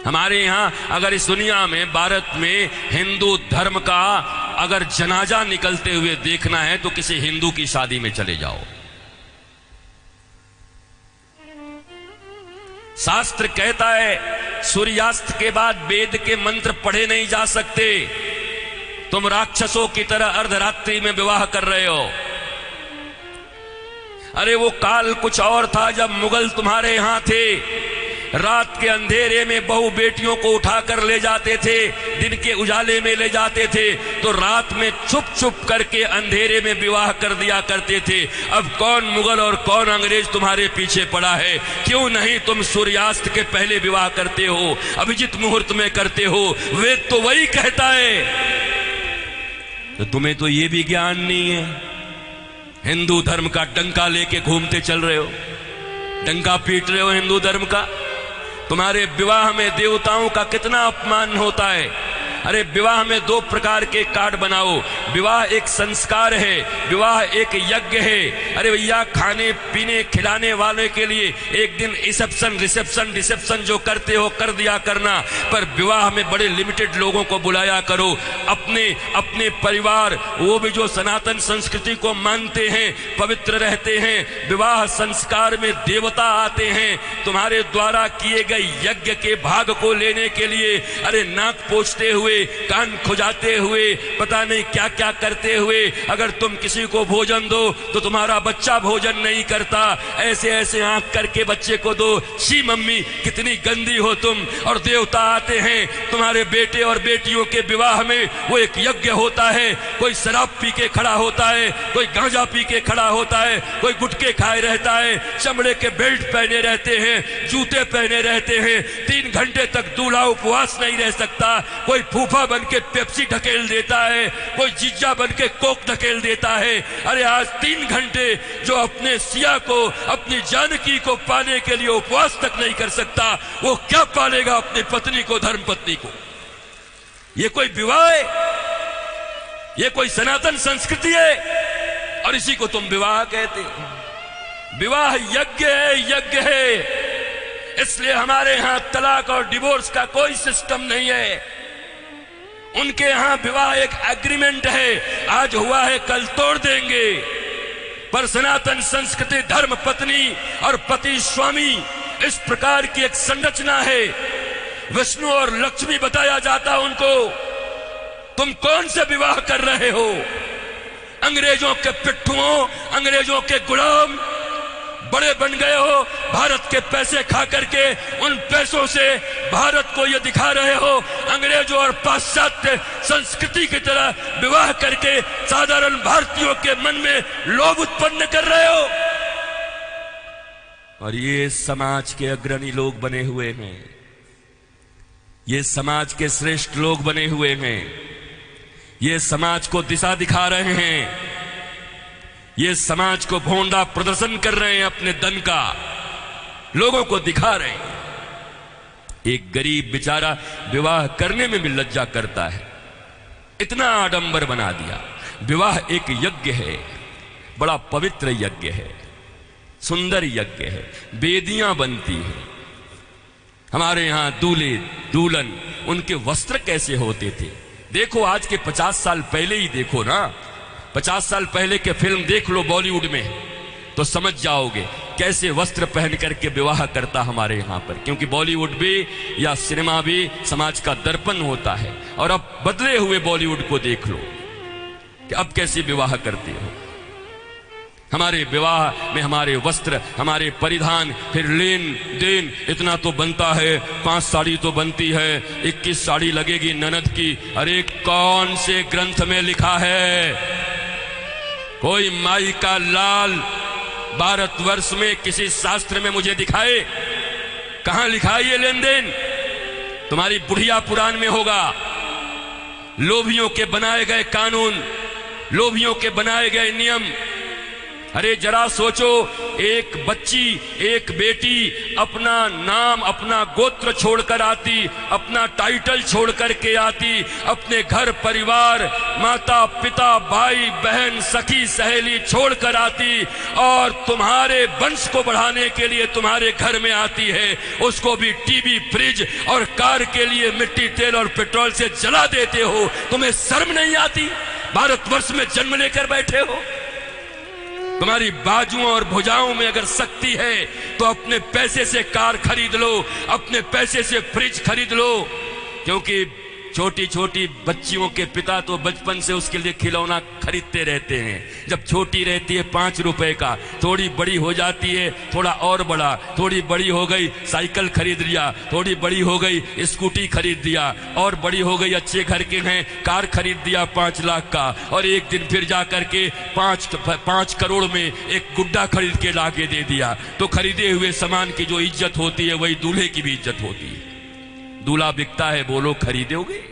हमारे यहां अगर इस दुनिया में, भारत में हिंदू धर्म का अगर जनाजा निकलते हुए देखना है तो किसी हिंदू की शादी में चले जाओ। शास्त्र कहता है सूर्यास्त के बाद वेद के मंत्र पढ़े नहीं जा सकते। तुम राक्षसों की तरह अर्धरात्रि में विवाह कर रहे हो। अरे वो काल कुछ और था जब मुगल तुम्हारे यहां थे। रात के अंधेरे में बहू बेटियों को उठाकर ले जाते थे, दिन के उजाले में ले जाते थे, तो रात में छुप छुप करके अंधेरे में विवाह कर दिया करते थे। अब कौन मुगल और कौन अंग्रेज तुम्हारे पीछे पड़ा है? क्यों नहीं तुम सूर्यास्त के पहले विवाह करते हो, अभिजित मुहूर्त में करते हो? वेद तो वही कहता है। तो तुम्हें तो ये भी ज्ञान नहीं है। हिंदू धर्म का डंका लेके घूमते चल रहे हो, डंका पीट रहे हो हिंदू धर्म का। तुम्हारे विवाह में देवताओं का कितना अपमान होता है। अरे विवाह में दो प्रकार के कार्ड बनाओ। विवाह एक संस्कार है, विवाह एक यज्ञ है। अरे भैया, खाने पीने खिलाने वाले के लिए एक दिन रिसेप्शन जो करते हो कर दिया करना, पर विवाह में बड़े लिमिटेड लोगों को बुलाया करो। अपने परिवार, वो भी जो सनातन संस्कृति को मानते हैं, पवित्र रहते हैं। विवाह संस्कार में देवता आते हैं तुम्हारे द्वारा किए गए यज्ञ के भाग को लेने के लिए। अरे नाक पोंछते हुए, कान खुजाते हुए, पता नहीं क्या क्या करते हुए अगर तुम किसी को भोजन दो तो तुम्हारा बच्चा भोजन नहीं करता। ऐसे ऐसे आंख करके बच्चे को दो। शी मम्मी, कितनी गंदी हो तुम। और देवता आते हैं तुम्हारे बेटे और बेटियों के विवाह में। वो एक यज्ञ होता है। कोई शराब पी के खड़ा होता है, कोई गांजा पी के खड़ा होता है, कोई गुटके खाए रहता है, चमड़े के बेल्ट पहने रहते हैं, जूते पहने रहते हैं। 3 घंटे तक दूल्हा उपवास नहीं रह सकता। कोई फूफा बन के पेप्सी ढकेल देता है, कोई जीजा बन के कोक ढकेल देता है। अरे आज 3 घंटे जो अपने सिया को, अपनी जानकी को पाने के लिए उपवास तक नहीं कर सकता, वो क्या पालेगा अपनी पत्नी को, धर्म पत्नी को? ये कोई विवाह है? ये कोई सनातन संस्कृति है? और इसी को तुम विवाह कहते हो। विवाह यज्ञ है, यज्ञ है। इसलिए हमारे यहां तलाक और डिवोर्स का कोई सिस्टम नहीं है। उनके यहां विवाह एक एग्रीमेंट है, आज हुआ है कल तोड़ देंगे। पर सनातन संस्कृति धर्म पत्नी और पति स्वामी, इस प्रकार की एक संरचना है। विष्णु और लक्ष्मी बताया जाता उनको। तुम कौन से विवाह कर रहे हो? अंग्रेजों के पिट्ठुओं, अंग्रेजों के गुलाम बड़े बन गए हो। भारत के पैसे खा करके उन पैसों से भारत को ये दिखा रहे हो अंग्रेजों और पाश्चात्य संस्कृति की तरह विवाह करके साधारण भारतीयों के मन में लोभ उत्पन्न कर रहे हो। और ये समाज के अग्रणी लोग बने हुए हैं, ये समाज के श्रेष्ठ लोग बने हुए हैं, ये समाज को दिशा दिखा रहे हैं, ये समाज को भोंडा प्रदर्शन कर रहे हैं, अपने दन का लोगों को दिखा रहे हैं। एक गरीब बेचारा विवाह करने में भी लज्जा करता है, इतना आडंबर बना दिया। विवाह एक यज्ञ है, बड़ा पवित्र यज्ञ है, सुंदर यज्ञ है, वेदियां बनती हैं। हमारे यहां दूल्हे दुल्हन, उनके वस्त्र कैसे होते थे? देखो आज के 50 साल पहले ही देखो ना, 50 साल पहले के फिल्म देख लो बॉलीवुड में, तो समझ जाओगे कैसे वस्त्र पहन करके विवाह करता हमारे यहां पर। क्योंकि बॉलीवुड भी या सिनेमा भी समाज का दर्पण होता है। और अब बदले हुए बॉलीवुड को देख लो कि अब कैसे विवाह करते हो। हमारे विवाह में हमारे वस्त्र, हमारे परिधान, फिर लेन देन इतना तो बनता है। 5 साड़ी तो बनती है, 21 साड़ी लगेगी ननद की। अरे कौन से ग्रंथ में लिखा है? कोई माई का लाल भारतवर्ष में किसी शास्त्र में मुझे दिखाए? कहां लिखा है ये लेन देन? तुम्हारी बुढ़िया पुराण में होगा। लोभियों के बनाए गए कानून, लोभियों के बनाए गए नियम, अरे जरा सोचो, एक बच्ची, एक बेटी अपना नाम, अपना गोत्र छोड़कर आती, अपना टाइटल छोड़कर के आती, अपने घर परिवार, माता पिता, भाई बहन, सखी सहेली छोड़कर आती और तुम्हारे वंश को बढ़ाने के लिए तुम्हारे घर में आती है। उसको भी टीवी, फ्रिज और कार के लिए मिट्टी, तेल और पेट्रोल से जला देते हो। तुम्हें शर्म नहीं आती? भारतवर्ष में जन्म लेकर बैठे हो। तुम्हारी बाजुओं और भुजाओं में अगर शक्ति है तो अपने पैसे से कार खरीद लो, अपने पैसे से फ्रिज खरीद लो, क्योंकि छोटी छोटी बच्चियों के पिता तो बचपन से उसके लिए खिलौना खरीदते रहते हैं। जब छोटी रहती है 5 रुपए का, थोड़ी बड़ी हो जाती है थोड़ा और बड़ा, थोड़ी बड़ी हो गई साइकिल खरीद लिया, थोड़ी बड़ी हो गई स्कूटी खरीद दिया, और बड़ी हो गई अच्छे घर के हैं कार खरीद दिया 5 लाख का, और एक दिन फिर जा करके 5 करोड़ में एक गुड्डा खरीद के लाके दे दिया। तो खरीदे हुए सामान की जो इज्जत होती है वही दूल्हे की भी इज्जत होती है। दूल्हा बिकता है, बोलो खरीदोगे?